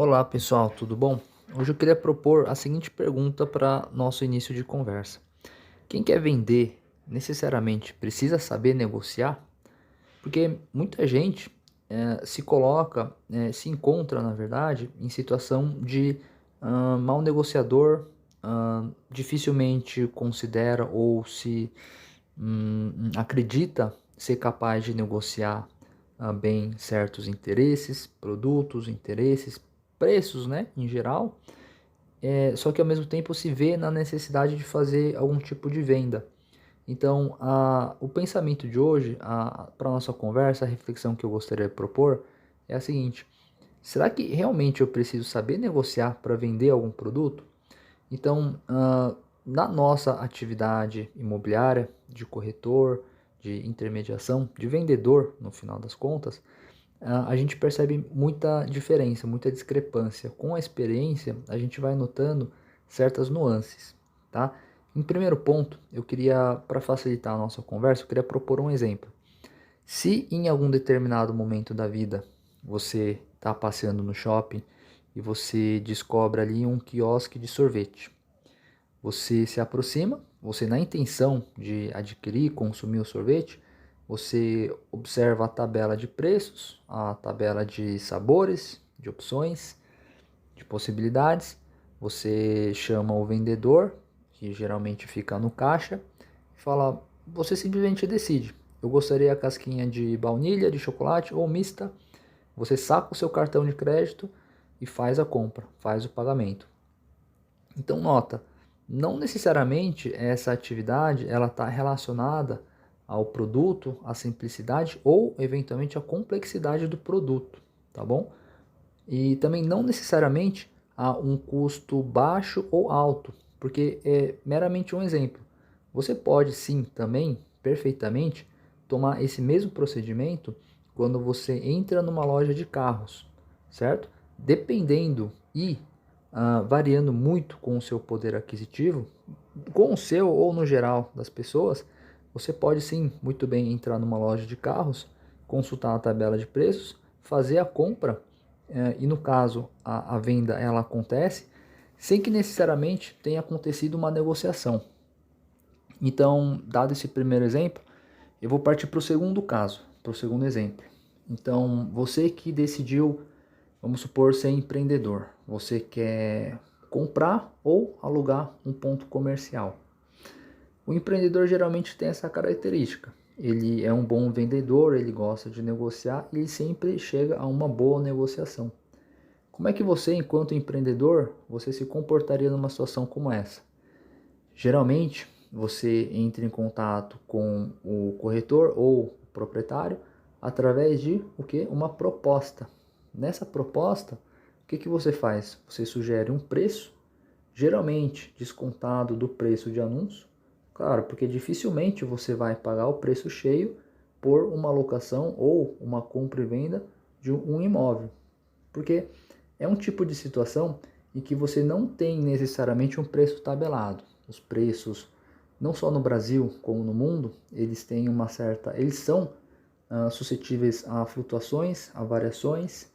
Olá pessoal, tudo bom? Hoje eu queria propor a seguinte pergunta para nosso início de conversa. Quem quer vender necessariamente precisa saber negociar? Porque muita gente se coloca, se encontra na verdade em situação de mau negociador, dificilmente considera ou se acredita ser capaz de negociar bem certos interesses, produtos, interesses, preços, né, em geral, só que ao mesmo tempo se vê na necessidade de fazer algum tipo de venda. Então, o pensamento de hoje, para a nossa conversa, a reflexão que eu gostaria de propor é a seguinte: será que realmente eu preciso saber negociar para vender algum produto? Então, na nossa atividade imobiliária, de corretor, de intermediação, de vendedor, no final das contas, a gente percebe muita diferença, muita discrepância. Com a experiência, a gente vai notando certas nuances, tá? Em primeiro ponto, eu queria, para facilitar a nossa conversa, eu queria propor um exemplo. Se em algum determinado momento da vida você está passeando no shopping e você descobre ali um quiosque de sorvete, você se aproxima, você na intenção de adquirir, consumir o sorvete, você observa a tabela de preços, a tabela de sabores, de opções, de possibilidades. Você chama o vendedor, que geralmente fica no caixa, e fala, você simplesmente decide. Eu gostaria a casquinha de baunilha, de chocolate ou mista. Você saca o seu cartão de crédito e faz a compra, faz o pagamento. Então nota, não necessariamente essa atividade ela está relacionada ao produto, à simplicidade ou eventualmente à complexidade do produto, tá bom? E também não necessariamente a um custo baixo ou alto, porque é meramente um exemplo. Você pode sim também, perfeitamente, tomar esse mesmo procedimento quando você entra numa loja de carros, certo? Dependendo e variando muito com o seu poder aquisitivo, com o seu ou no geral das pessoas, você pode sim muito bem entrar numa loja de carros, consultar a tabela de preços, fazer a compra e no caso a venda ela acontece sem que necessariamente tenha acontecido uma negociação. Então, dado esse primeiro exemplo, eu vou partir para o segundo caso, para o segundo exemplo. Então, você que decidiu, vamos supor, ser empreendedor, você quer comprar ou alugar um ponto comercial. O empreendedor geralmente tem essa característica. Ele é um bom vendedor, ele gosta de negociar e ele sempre chega a uma boa negociação. Como é que você, enquanto empreendedor, você se comportaria numa situação como essa? Geralmente, você entra em contato com o corretor ou o proprietário através de o que? Uma proposta. Nessa proposta, o que que você faz? Você sugere um preço, geralmente descontado do preço de anúncio. Claro, porque dificilmente você vai pagar o preço cheio por uma locação ou uma compra e venda de um imóvel. Porque é um tipo de situação em que você não tem necessariamente um preço tabelado. Os preços, não só no Brasil como no mundo, eles têm uma certa, eles são suscetíveis a flutuações, a variações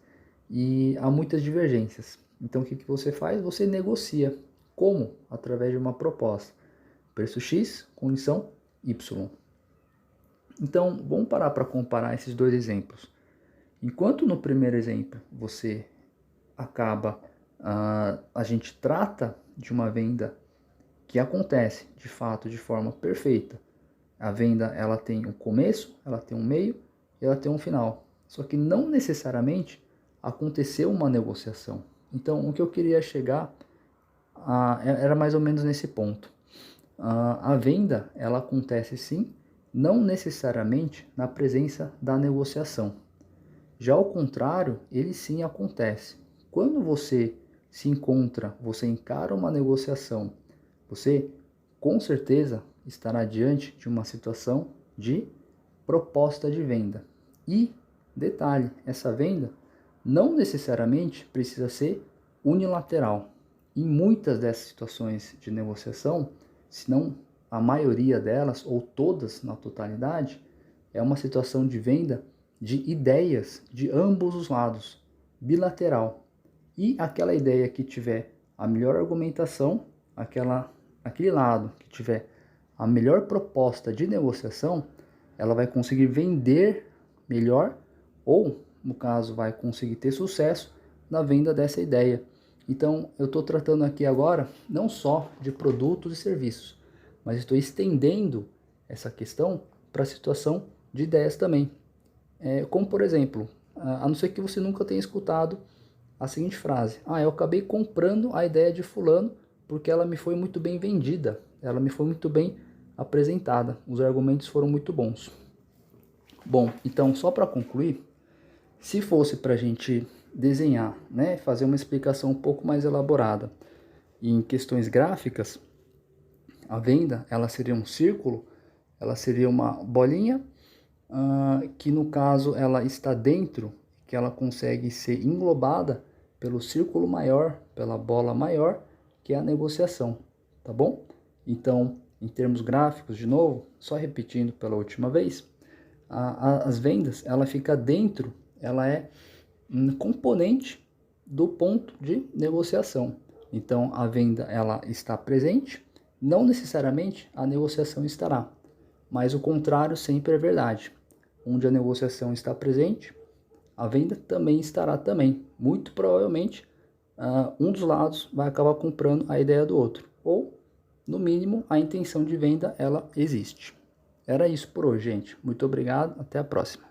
e a muitas divergências. Então o que que você faz? Você negocia. Como? Através de uma proposta. Preço X, condição Y. Então vamos parar para comparar esses dois exemplos. Enquanto no primeiro exemplo você acaba, a gente trata de uma venda que acontece de fato de forma perfeita. A venda ela tem um começo, ela tem um meio e ela tem um final. Só que não necessariamente aconteceu uma negociação. Então o que eu queria chegar era mais ou menos nesse ponto. A venda ela acontece sim, não necessariamente na presença da negociação. Já ao contrário, ele sim acontece. Quando você se encontra, você encara uma negociação, você com certeza estará diante de uma situação de proposta de venda. E, detalhe, essa venda não necessariamente precisa ser unilateral. Em muitas dessas situações de negociação, se não a maioria delas, ou todas na totalidade, é uma situação de venda de ideias de ambos os lados, bilateral. E aquela ideia que tiver a melhor argumentação, aquele lado que tiver a melhor proposta de negociação, ela vai conseguir vender melhor ou, no caso, vai conseguir ter sucesso na venda dessa ideia. Então, eu estou tratando aqui agora não só de produtos e serviços, mas estou estendendo essa questão para a situação de ideias também. Como, por exemplo, a não ser que você nunca tenha escutado a seguinte frase: eu acabei comprando a ideia de fulano porque ela me foi muito bem vendida, ela me foi muito bem apresentada, os argumentos foram muito bons. Bom, então só para concluir, se fosse para a gente desenhar, né, fazer uma explicação um pouco mais elaborada em questões gráficas, a venda ela seria um círculo, ela seria uma bolinha, que no caso ela está dentro, que ela consegue ser englobada pelo círculo maior, pela bola maior, que é a negociação, tá bom? Então, em termos gráficos, de novo, só repetindo pela última vez, as vendas, ela fica dentro, ela é um componente do ponto de negociação. Então, a venda ela está presente, não necessariamente a negociação estará, mas o contrário sempre é verdade. Onde a negociação está presente, a venda também estará também. Muito provavelmente, um dos lados vai acabar comprando a ideia do outro, ou, no mínimo, a intenção de venda ela existe. Era isso por hoje, gente. Muito obrigado, até a próxima.